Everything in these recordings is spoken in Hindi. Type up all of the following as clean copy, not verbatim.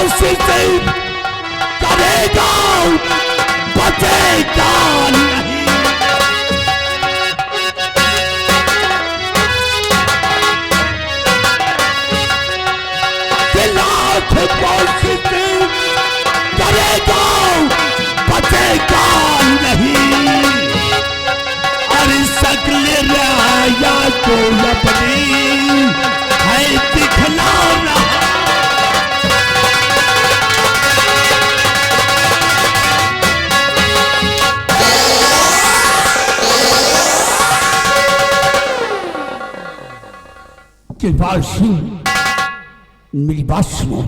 कोशिश करेगा बचेगा नहीं। लाख कोशिश करेगा बचेगा नहीं। अरे शक्ल राया को अपनी है दिखलाना। कृपाल सिंह मेरी बात सुनो।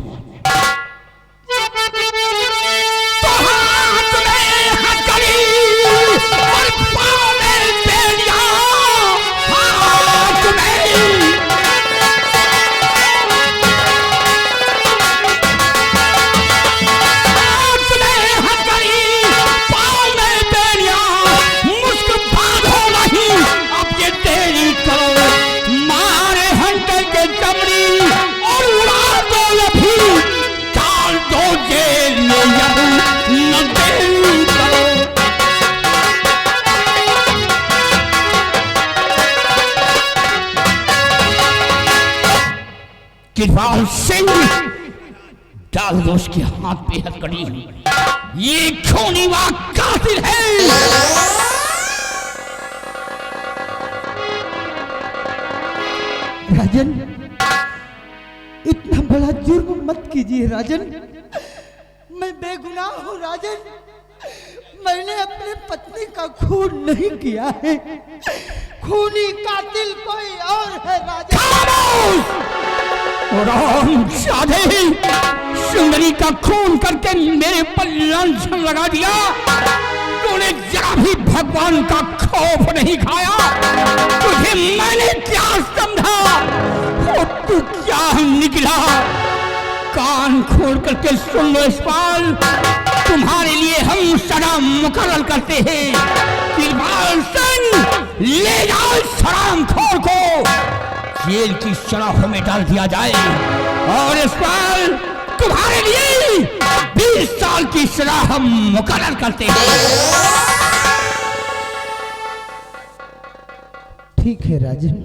कृपाल सिंह डाल दो उसके हाथ पे हथकड़ी। ये खूनी वा कातिल है। राजन, इतना बड़ा जुर्म मत कीजिए राजन। मैं बेगुनाह हूँ राजन। मैंने अपने पत्नी का खून नहीं किया है। खूनी कातिल कोई और है राजन। सुंदरी का खून करके मेरे पर लांछन लगा दिया। तूने जरा भी भगवान का खौफ नहीं खाया। तुझे मैंने क्या समझा और तू क्या निकला। कान खोल करके सुन लो इस्पाल, तुम्हारे लिए हम सदा मुकर्रर करते हैं। कृपाल सिंह ले जाओ सलाम खोर को जेल की सलाखों में डाल दिया जाए और इस पर तुम्हारे लिए 20 साल की सजा हम मुकर्रर करते हैं। ठीक है राजन,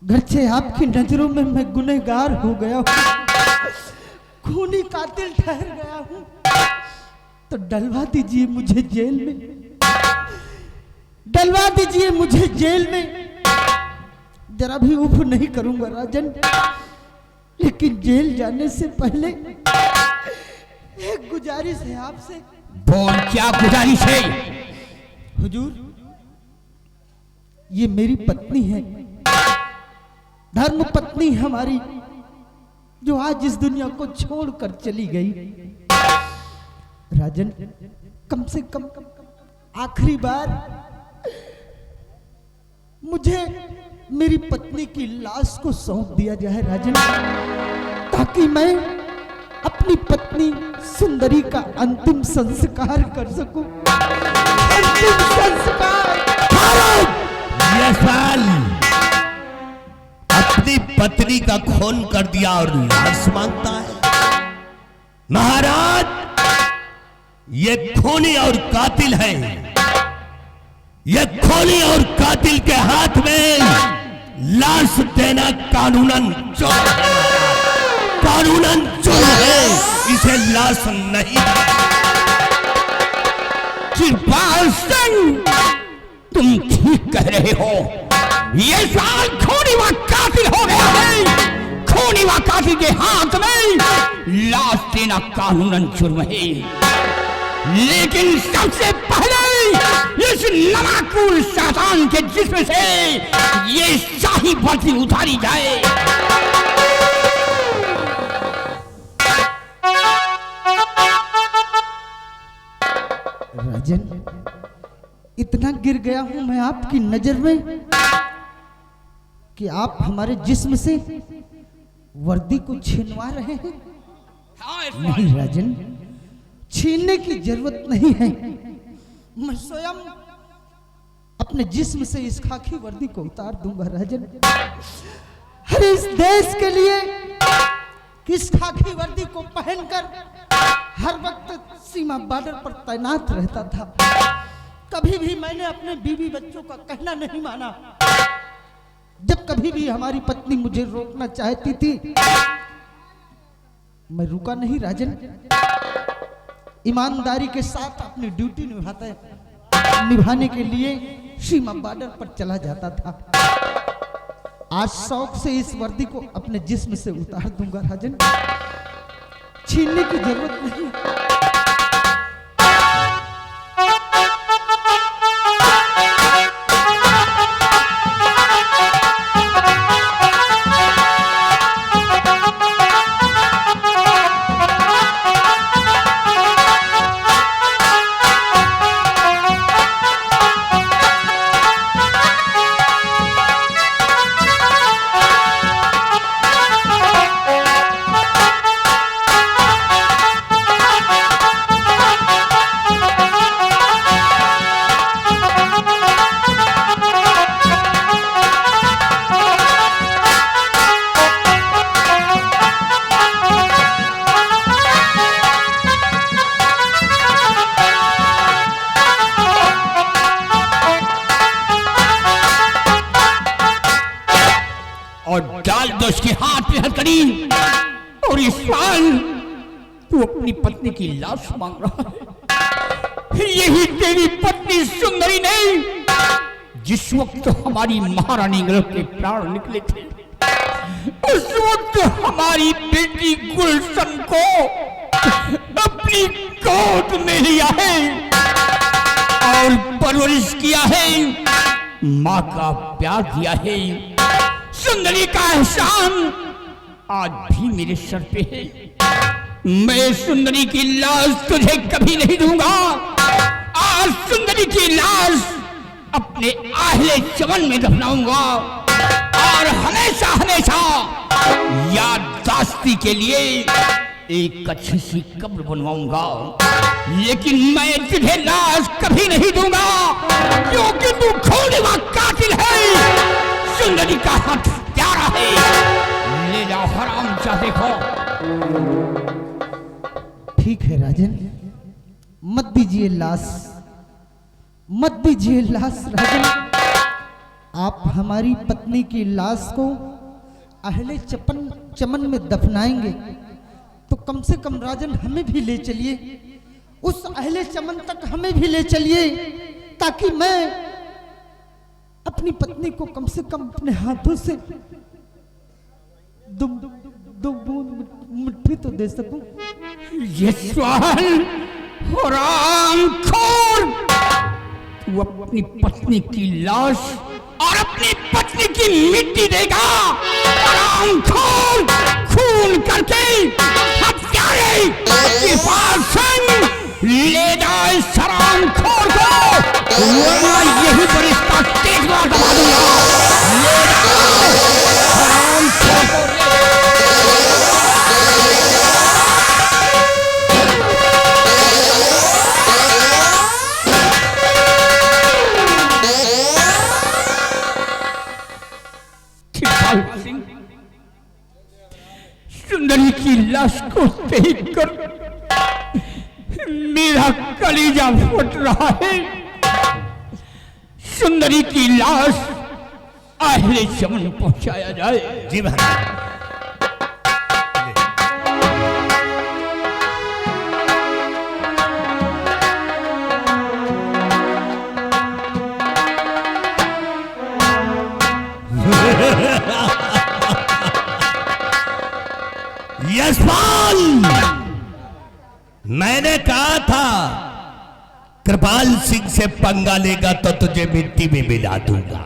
घरचे आपकी नजरों में मैं गुनहगार हो गया हूँ, खूनी कातिल ठहर गया हूँ, तो डलवा दीजिए मुझे जेल में, डलवा दीजिए मुझे जेल में। जरा भी उफ नहीं करूंगा राजन, लेकिन जेल जाने से पहले एक गुजारिश है आपसे। बोल, क्या गुजारिश है? हुजूर, ये मेरी पत्नी है, धर्म पत्नी हमारी, जो आज इस दुनिया को छोड़कर चली गई। राजन, कम से कम आखिरी बार मुझे मेरी पत्नी की लाश को सौंप दिया जाए राजन, ताकि मैं अपनी पत्नी सुंदरी का अंतिम संस्कार कर सकूं। अंतिम संस्कार। अपनी पत्नी का खून कर दिया और लाश मांगता है। महाराज, ये खूनी और कातिल है। ये खूनी और कातिल के हाथ में लाश देना कानूनन जुर्म है। कानूनन जुर्म है, इसे लाश नहीं। कृपाल सिंह, तुम ठीक कह रहे हो। ये साल खूनी व कातिल हो गया है। खूनी व कातिल के हाथ में लाश देना कानूनन जुर्म है, लेकिन सबसे पहले इस नवाकुल शैतान के जिस्म से ये शाही वर्दी उतारी जाए। राजन, इतना गिर गया हूं मैं आपकी नजर में कि आप हमारे जिस्म से वर्दी को छीनवा रहे हैं। नहीं राजन, छीनने की जरूरत नहीं है। मैं स्वयं अपने जिस्म से इस खाकी वर्दी को उतार दूंगा राजन। हर इस देश के लिए कि इस खाकी वर्दी को पहनकर हर वक्त सीमा बॉर्डर पर तैनात रहता था। कभी भी मैंने अपने बीवी बच्चों का कहना नहीं माना। जब कभी भी हमारी पत्नी मुझे रोकना चाहती थी, मैं रुका नहीं राजन। ईमानदारी के साथ अपनी ड्यूटी निभाने के लिए सीमा बॉर्डर पर चला जाता था। आज शौक से इस वर्दी को अपने जिस्म से उतार दूंगा राजन, छीनने की जरूरत नहीं। और डाल दो उसके हाथ में हथकड़ी। और इस साल तू अपनी पत्नी की लाश मांग रहा है। यही तेरी पत्नी सुंदरी ने जिस वक्त हमारी महारानी के प्राण निकले थे, उस वक्त हमारी बेटी गुलशन को अपनी गोद में लिया है और परवरिश किया है, माँ का प्यार दिया है। सुंदरी का एहसान आज भी मेरे सर पे है। मैं सुंदरी की लाश तुझे कभी नहीं दूंगा। आज सुंदरी की लाश अपने आहले चमन में दफनाऊंगा और हमेशा हमेशा याददाश्ती के लिए एक अच्छी सी कब्र बनवाऊंगा। लेकिन मैं तुझे लाश कभी नहीं दूंगा, क्योंकि तू खूनी कातिल है। सुंदरी का हाथ प्यारा है, ले जाओ हराम चाहे देखो। ठीक है राजन, मत दीजिए लाश, मत दीजिए लाश राजन। आप हमारी पत्नी की लाश को अहले चमन में दफनाएंगे तो कम से कम राजन हमें भी ले चलिए, उस अहले चमन तक हमें भी ले चलिए, ताकि मैं अपनी पत्नी को कम से कम अपने हाथों से दो बूंद मिट्टी तो दे सकूं। ये सवाल हरामखोर, तू अपनी पत्नी की लाश और अपनी पत्नी की मिट्टी देगा? हरामखोर, खून करके हत्यारे के पास ले जाए हरामखोर को, वरना यही पर इसका टेकवा दबा दूंगा। ले जाओ हरामखोर को। सुंदरी की लाश को देख कर मेरा कलेजा फट रहा है। सुंदरी की लाश आहले चमन पहुंचाया जाए। जी महाराज। यशपाल, मैंने कहा था कृपाल सिंह से पंगा लेगा तो तुझे मिट्टी में मिला दूंगा।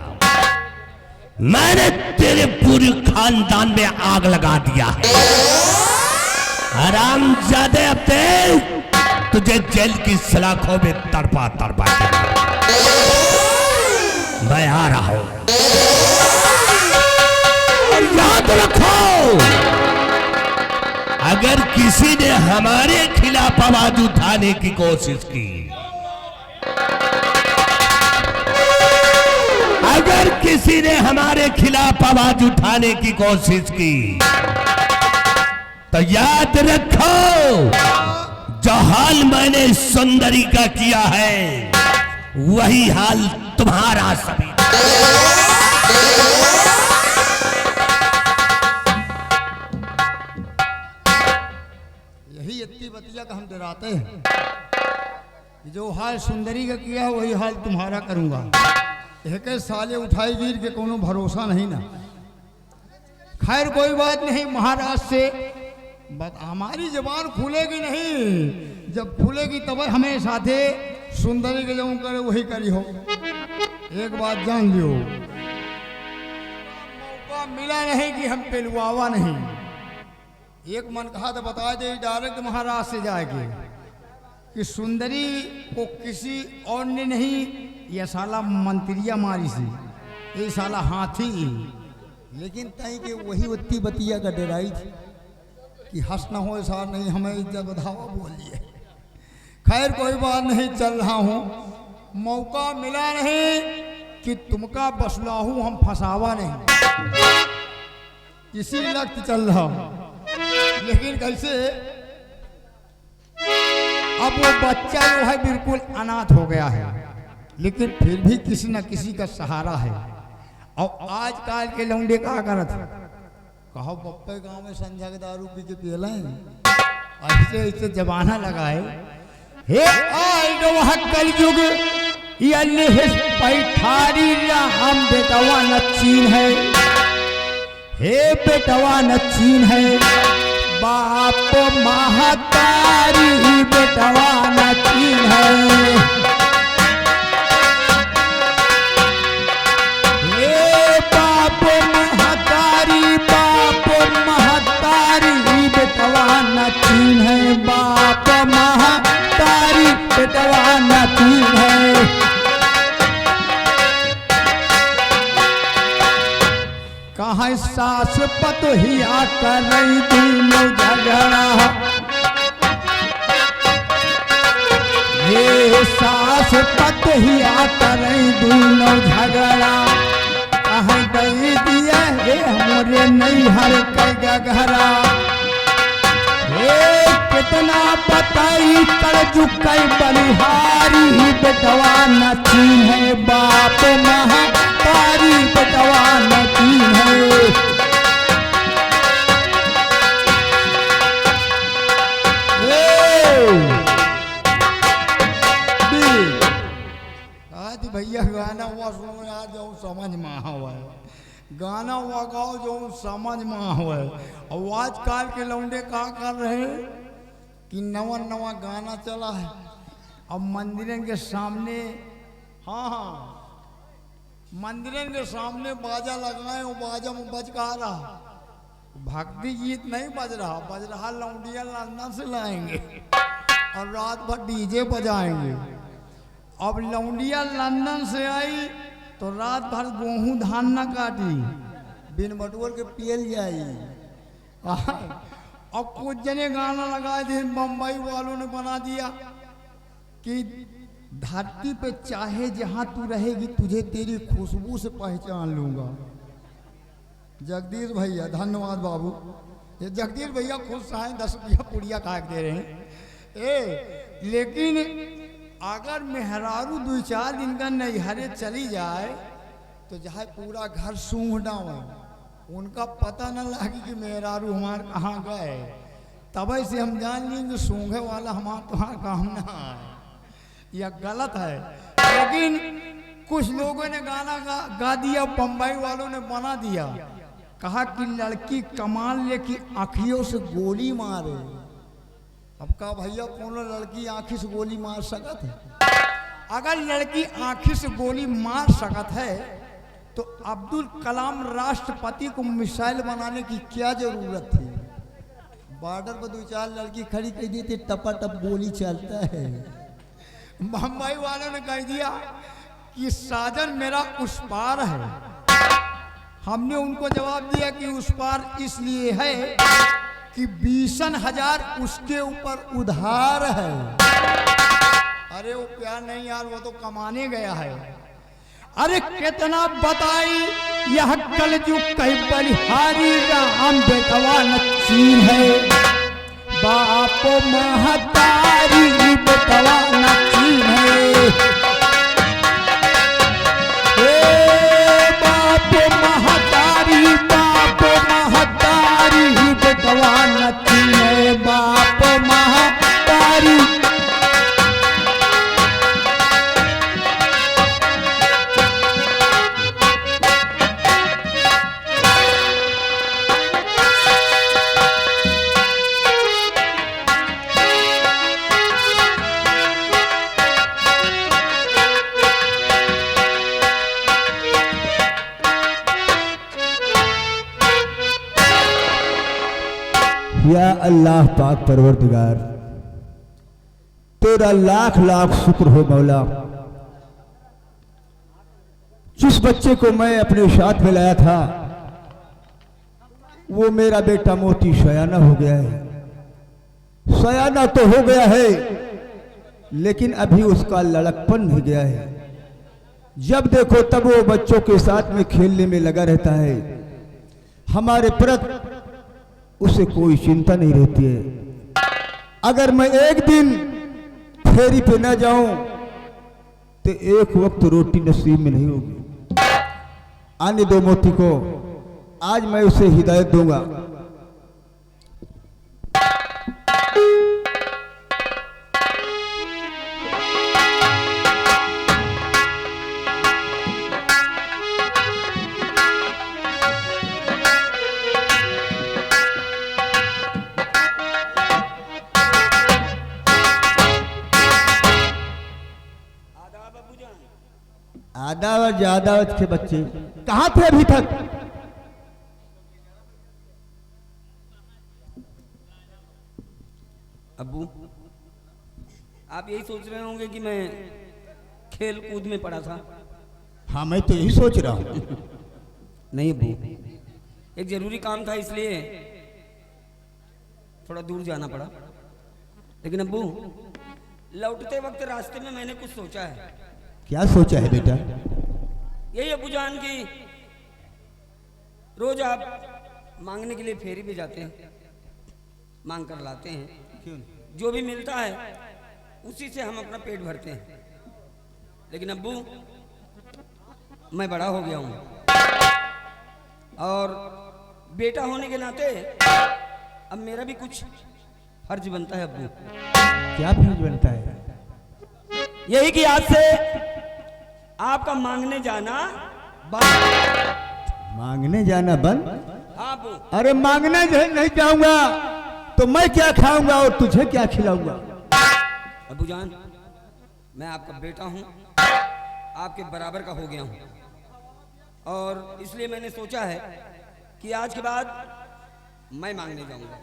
मैंने तेरे पूरे खानदान में आग लगा दिया है। हरामजादे, अब देख तुझे जेल की सलाखों में तड़पा तड़पा मैं आ रहा हूं। याद रखो, अगर किसी ने हमारे खिलाफ आवाज उठाने की कोशिश की, अगर किसी ने हमारे खिलाफ आवाज उठाने की कोशिश की तो याद रखो, जो हाल मैंने सुंदरी का किया है वही हाल तुम्हारा सभी। यही इतनी बतिया का हम डराते हैं कि जो हाल सुंदरी का किया है वही हाल तुम्हारा करूंगा। एक साले उठाई वीर के कोनो भरोसा नहीं ना। खैर कोई बात नहीं, महाराज से हमारी जबान खुलेगी नहीं, जब खुलेगी तब हमें साथे सुंदरी के जो करे वही करी हो। एक बात जान लियो, मौका मिला नहीं कि हम पिलवावा नहीं। एक मन कहा तो बता दे डायरेक्ट महाराज से जाएगी कि सुंदरी को किसी और ने नहीं, यह साला मंत्रिया मारी सी, ये साला हाथी। लेकिन तई के वही उत्ती बतिया का डराई थी कि हंस न हो सार नहीं, हमें इज्जत बढ़ावा बोलिए। खैर कोई बात नहीं, चल रहा हूँ। मौका मिला नहीं कि तुमका बसलाहू हम फंसावा नहीं, इसी लक्त चल रहा हूँ। लेकिन कैसे, अब वो बच्चा जो है बिल्कुल अनाथ हो गया है, लेकिन फिर भी किसी न किसी का सहारा है। और आजकल के लौंडे का करत कहो पप्पे गांव में संध्या के दारू पी के पियला ऐसे ऐसे जमाना लगाए। हे वह कलयुग पैठारी हम बेटवा न चीन है, हे बेटवा न चीन है, बाप महतारी बेटवा न चीन है। हे बाप महतारी, बाप महतारी बेटवा न चीन है, बाप महतारी बेटवा न चीन है। कहाँ सास पतोहिया करई दिनो झगड़ा, हे सास पतोहिया करई दिनो झगड़ा, कहाँ दई दिया हे हमरे नैहर के घरा। हे कितना बताई कर चुकई बलिहारी बेटवा न चीन है, बाप महतारी बेटवा न चीन है। आज भैया गाना हुआ सुनो यार, जो समझ में आवा गाना हुआ गाओ जो समझ में आवा। और आजकल के लौंडे का कर रहे हैं कि नवा नवा गाना चला है, अब मंदिरों के सामने, हाँ हाँ मंदिरों के सामने बाजा लगाए, वो बाजा में बज का रहा, भक्ति गीत नहीं बज रहा लौंडिया लंदन से लाएंगे और रात भर डीजे बजाएंगे। अब लौंडिया लंदन से आई तो रात भर गेहूं धान न काटी, बिन बटुअर के पियल जाई। अब कुछ जने गाना लगाए थे, बम्बई वालों ने बना दिया कि धरती पे चाहे जहां तू रहेगी तुझे तेरी खुशबू से पहचान लूंगा। जगदीश भैया धन्यवाद बाबू, ये जगदीश भैया खुश हैं, 10 रुपया पुड़िया खा के दे रहे हैं। लेकिन अगर मेहरारू 2-4 दिन का नैहरे चली जाए तो जहाँ पूरा घर सूंघ डावे, उनका पता न लगे कि मेहरारू हमारे कहाँ गए, तब से हम जान लेंगे सूंघे वाला हमारा तुम्हारा काम ना है, यह गलत है। लेकिन कुछ लोगों ने गाना गा दिया, बम्बई वालों ने बना दिया, कहा कि लड़की कमाल ले कि आँखियों से गोली मारे। अब का भैया कौन लड़की आँखी से गोली मार सकत है? अगर लड़की आँखी से गोली मार सकत है तो अब्दुल कलाम राष्ट्रपति को मिसाइल बनाने की क्या जरूरत थी? बॉर्डर पर 2-4 लड़की खड़ी कर दी थी, टपाटप गोली चलता है। बम्बई वालों ने कह दिया कि साजन मेरा उस पार है। हमने उनको जवाब दिया कि उस पार इसलिए है कि 20,000 उसके ऊपर उधार है। अरे वो प्यार नहीं यार, वो तो कमाने गया है। अरे कितना बताई यह कलयुग कई बलिहारी राम बेटवा न चीन है। बाप महतारी बेटवा न चिन्हे। बाप महतारी बेटवा न चिन्हे। बाप महतारी या अल्लाह पाक परवरदिगार, तेरा लाख लाख शुक्र हो मौला। जिस बच्चे को मैं अपने साथ में लाया था वो मेरा बेटा मोती सयाना हो गया है। सयाना तो हो गया है लेकिन अभी उसका लड़कपन नहीं गया है। जब देखो तब वो बच्चों के साथ में खेलने में लगा रहता है। हमारे प्रति उसे कोई चिंता नहीं रहती है। अगर मैं एक दिन फेरी पे न जाऊं तो एक वक्त रोटी नसीब में नहीं होगी। आने दो मोती को, आज मैं उसे हिदायत दूंगा। आदावत जादावत के बच्चे कहाँ थे अभी तक? अब्बू, आप यही सोच रहे होंगे कि मैं खेल कूद में पड़ा था। हाँ मैं तो यही सोच रहा हूँ। नहीं अब्बू, एक जरूरी काम था इसलिए थोड़ा दूर जाना पड़ा। लेकिन अब्बू, लौटते वक्त रास्ते में मैंने कुछ सोचा है। क्या सोचा है बेटा? यही अब्बू जान की रोज आप मांगने के लिए फेरी पे जाते हैं, मांग कर लाते हैं। जो भी मिलता है उसी से हम अपना पेट भरते हैं। लेकिन अब्बू, मैं बड़ा हो गया हूं और बेटा होने के नाते अब मेरा भी कुछ फर्ज बनता है। अब्बू, क्या फर्ज बनता है? यही कि आज से आपका मांगने जाना बंद। मांगने जाना बंद? हाँ अब्बू। अरे मांगने नहीं जाऊंगा तो मैं क्या खाऊंगा और तुझे क्या खिलाऊंगा? अब्बू जान, मैं आपका बेटा हूं, आपके बराबर का हो गया हूं और इसलिए मैंने सोचा है कि आज के बाद मैं मांगने जाऊंगा।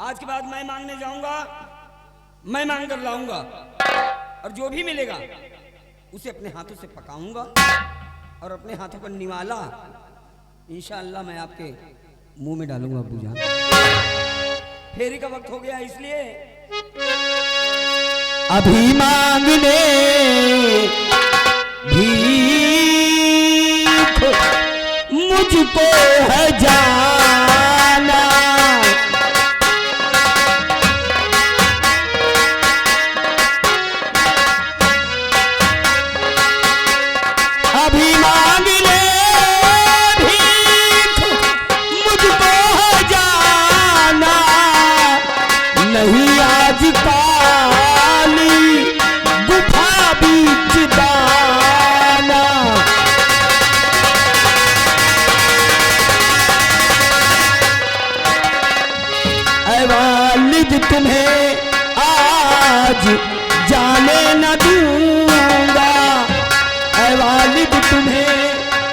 आज के बाद मैं मांगने जाऊंगा, मैं मांग कर लाऊंगा और जो भी मिलेगा उसे अपने हाथों से पकाऊंगा और अपने हाथों पर निवाला इंशाअल्लाह मैं आपके मुंह में डालूंगा। अब्बू जान, फेरी का वक्त हो गया इसलिए अभी मांगने भीख मुझको है जाना। अभी मांगने भीख मुझको है जाना। नहीं आज काली गुफा बीच दाना। ऐ वालिद तुम्हें आज जाने न दूंगा। ऐ वालिद तुम्हें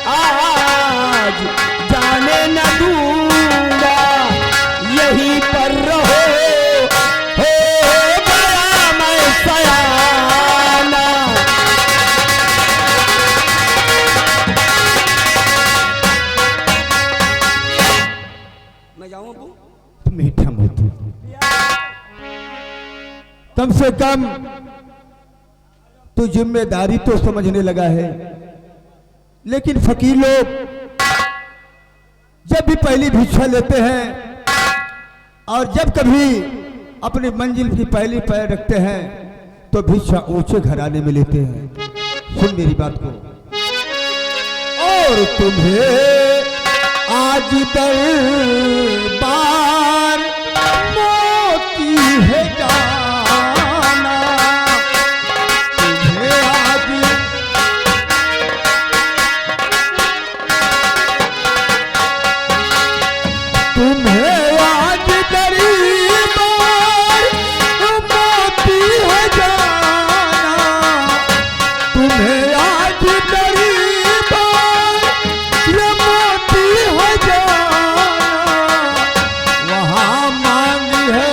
आज जाने न दूंगा। यहीं पर रहो हो गया मैं सयाना। मैं जाऊं अब्बू? मीठा मोती, कम से कम तू जिम्मेदारी तो समझने लगा है। लेकिन फकीर लोग जब भी पहली भिक्षा लेते हैं और जब कभी अपनी मंजिल की पहली पैर रखते हैं तो भिक्षा ऊंचे घराने में लेते हैं। सुन मेरी बात को। और तुम्हें आज दरबार मोती है जाना, तुम्हें आज दरबार मोती है जाना, तुम्हें आज दरबार मोती है जाना, वहाँ मांगी है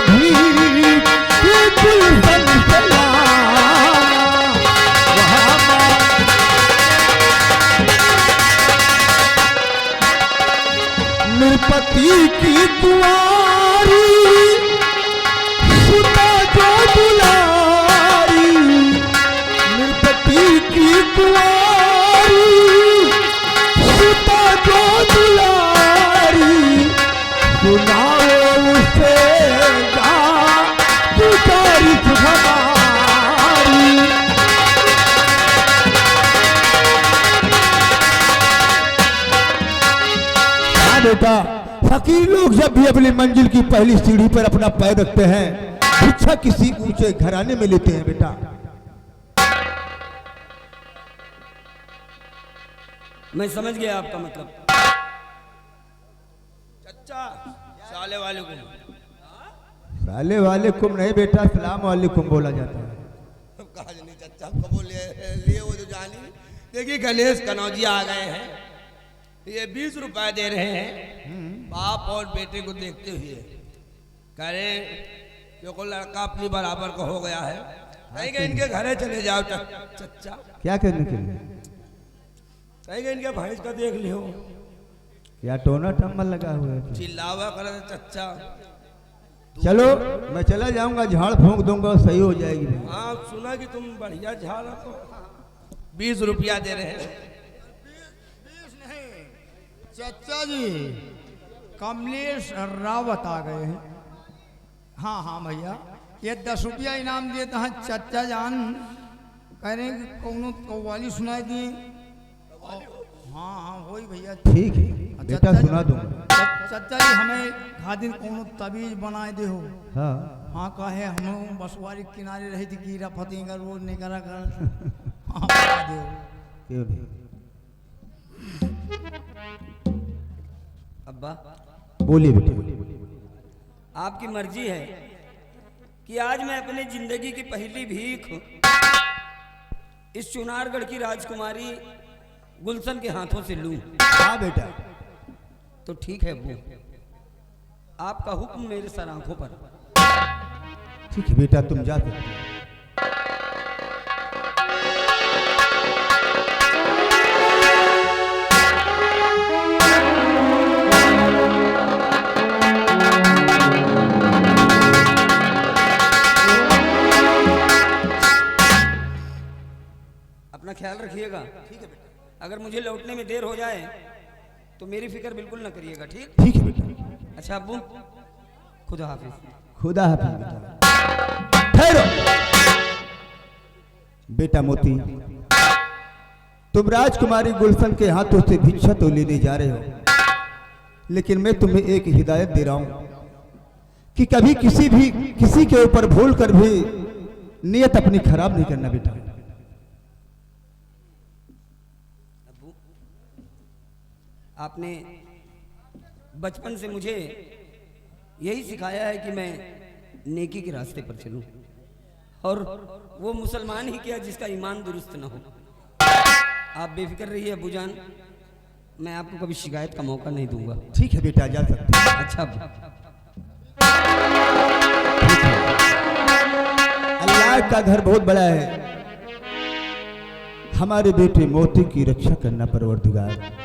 भीख गुलशन से लाना, वहाँ नृपति की कुंवारी सुता जो दुलारी, नृपति की कुंवारी सुता जो दुलारी, सुनाओ उसे जा गुजारिश हमारी। हाँ बेटा, फकीर लोग जब भी अपनी मंजिल की पहली सीढ़ी पर अपना पैर रखते हैं भिक्षा किसी ऊंचे घराने में लेते हैं बेटा। मैं समझ गया आपका मतलब। चच्चा साले वाले को साले वाले कुम नहीं बेटा, सलाम वालेकुम बोला जाता है। कहा नहीं चच्चा कबो लिए वो जो जानी। देखिए गणेश कनौजी आ गए हैं, ये 20 रुपए दे रहे हैं बाप और बेटे को देखते हुए। कह रहे क्योंकि लड़का अपनी बराबर का हो गया है, कहेंगे इनके घरे चले जाओ चच्चा। क्या करने के लिए? कहेंगे इनके भैंस का देख लियो। क्या टोना टम्बल लगा हुआ है? चिल्लावा करे चच्चा। चलो मैं चला जाऊंगा, झाड़ फूंक दूंगा, सही हो जाएगी। हाँ सुना कि तुम बढ़िया झाड़ रखो। 20 रुपया दे रहे हैं। चच्चा जी कमलेश रावत आ गए हैं। हाँ हाँ भैया, ये 10 रुपया इनाम दिए तो चच्चा जान कह रहे हैं कि कौनो कव्वाली सुनाई दिए। हाँ हाँ वही भैया। ठीक है बेटा, सुना दूंगा। चच्चा जी हमें खादिन कोनो तबीज बनाए दे हो। हाँ हाँ कहे हम बसवारी किनारे रही थी कीड़ा फतेंगा रोज नहीं करा कर। हाँ बता दे हो। क्यों नहीं? अब्बा बोलिए बेटा। आपकी मर्जी है कि आज मैं अपनी जिंदगी की पहली भीख इस चुनारगढ़ की राजकुमारी गुलशन के हाथों से लूं। हाँ बेटा। तो ठीक है अब्बू, आपका हुक्म मेरे सर आंखों पर। ठीक है बेटा, तुम जा सकते हो। अपना ख्याल रखिएगा। ठीक है बेटा। अगर मुझे लौटने में देर हो जाए तो मेरी फिक्र बिल्कुल ना करिएगा। ठीक ठीक है बेटा। अच्छा अब्बू, खुदा हाफिज। खुदा हाफिज बेटा। ठहरो बेटा मोती, तुम राजकुमारी गुलशन के हाथों से भिक्षा तो लेने जा रहे हो, लेकिन मैं तुम्हें एक हिदायत दे रहा हूं कि कभी किसी के ऊपर भूल कर भी नियत अपनी खराब नहीं करना बेटा। आपने बचपन से मुझे यही सिखाया है कि मैं नेकी के रास्ते पर चलूं, और वो मुसलमान ही क्या जिसका ईमान दुरुस्त ना हो। आप बेफिक्र रहिए अब्बू जान, मैं आपको कभी शिकायत का मौका नहीं दूंगा। ठीक है बेटा, जा सकते हैं। अच्छा अब्बू। अल्लाह का घर बहुत बड़ा है, हमारे बेटे मोती की रक्षा करना परवरदिगार।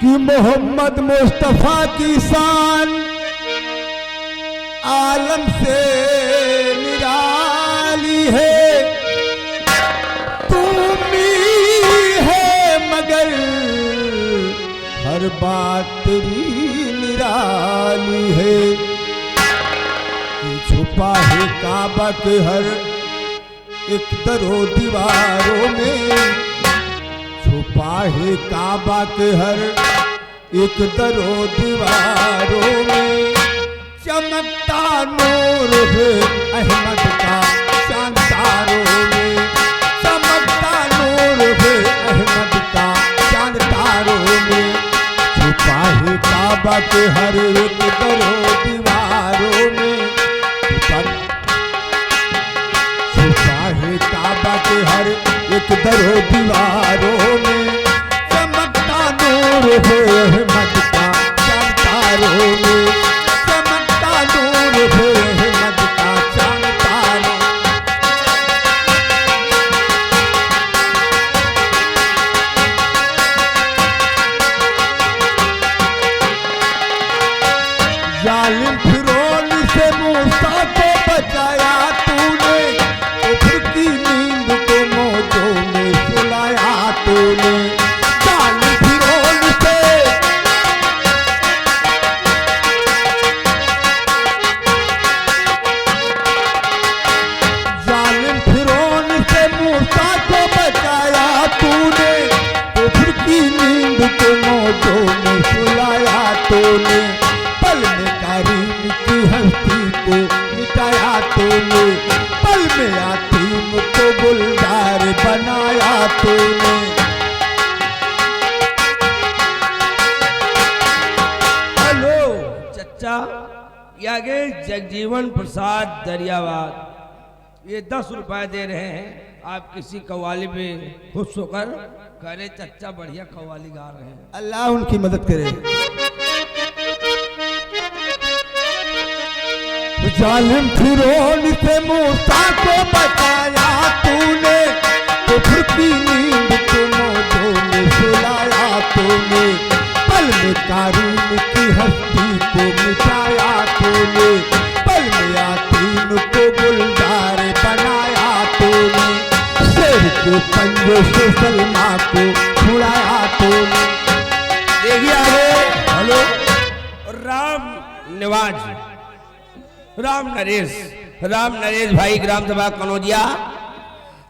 कि मोहम्मद मुस्तफा की शान आलम से निराली है, तुम ही है मगर हर बात तेरी निराली है, कि छुपा है काबा के हर एक दरो दीवारों में, छुपा है काबा के हर एक दरो दीवारों में। चमकता नूर है अहमद का चांद तारों में, चमकता नूर है अहमद का चांद तारों में। छुपा है काबा के हर एक दरो दीवारों में, छुपा है काबा के हर एक दरो दीवारों में। चमकता नूर है अहमद का चांद तारों में, चमकता नूर है अहमद का चांद तारों। जालिम फिरौन से मूसा को बचाया तूने, कुफ्र की नींद को मौजों में सुलाया तूने। जालिम फिरौन से मूसा को बचाया तूने, कुफ्र की नींद को मौजों में सुलाया तूने। पल में कारीम की हस्ती को मिटाया तूने, पल में यातीम को गुलजार बनाया तूने। हेलो चच्चा, ये आगे जगजीवन प्रसाद दरियावाद ये 10 रुपए दे रहे हैं। आप किसी कव्वाली पे खुश होकर कह रहे चच्चा बढ़िया कव्वाली गा रहे हैं। अल्लाह उनकी मदद करे। जालिम फिरौन से मूसा को बचाया तूने, कुफ्र की नींद को मौजों में सुलाया तूने। पल में कारीम की हस्ती को मिटाया तूने, पल में यातीम को गुलजार बनाया तूने। शेर के पंजों से सलमा को छुड़ाया तूने। देखिए हेलो राम निवाज, राम नरेश भाई ग्राम सभा कनौजिया,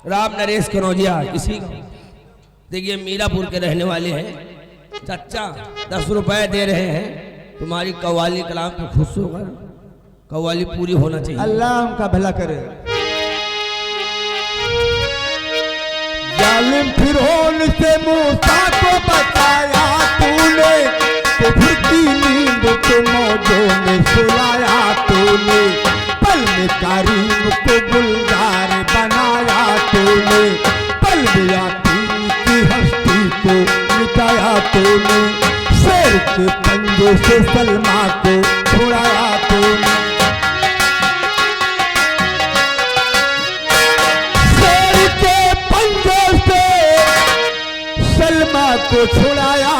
राम नरेश कनौजिया किसी देखिए मीरापुर के रहने वाले हैं। चच्चा 10 रुपए दे रहे हैं, तुम्हारी कव्वाली कलाम पे खुश होकर कव्वाली पूरी होना चाहिए। अल्लाह उनका भला करे। जालिम फिरौन से मूसा को बचाया तूने, कुफ्र की नींद को मौजों में सुलाया तूने। पल में कारीम को गुलजार बनाया तूने, पल में यातीम की हस्ती को मिटाया तूने। शेर के पंजों से सलमा को छुड़ाया तूने। शेर के पंजों से सलमा को छुड़ाया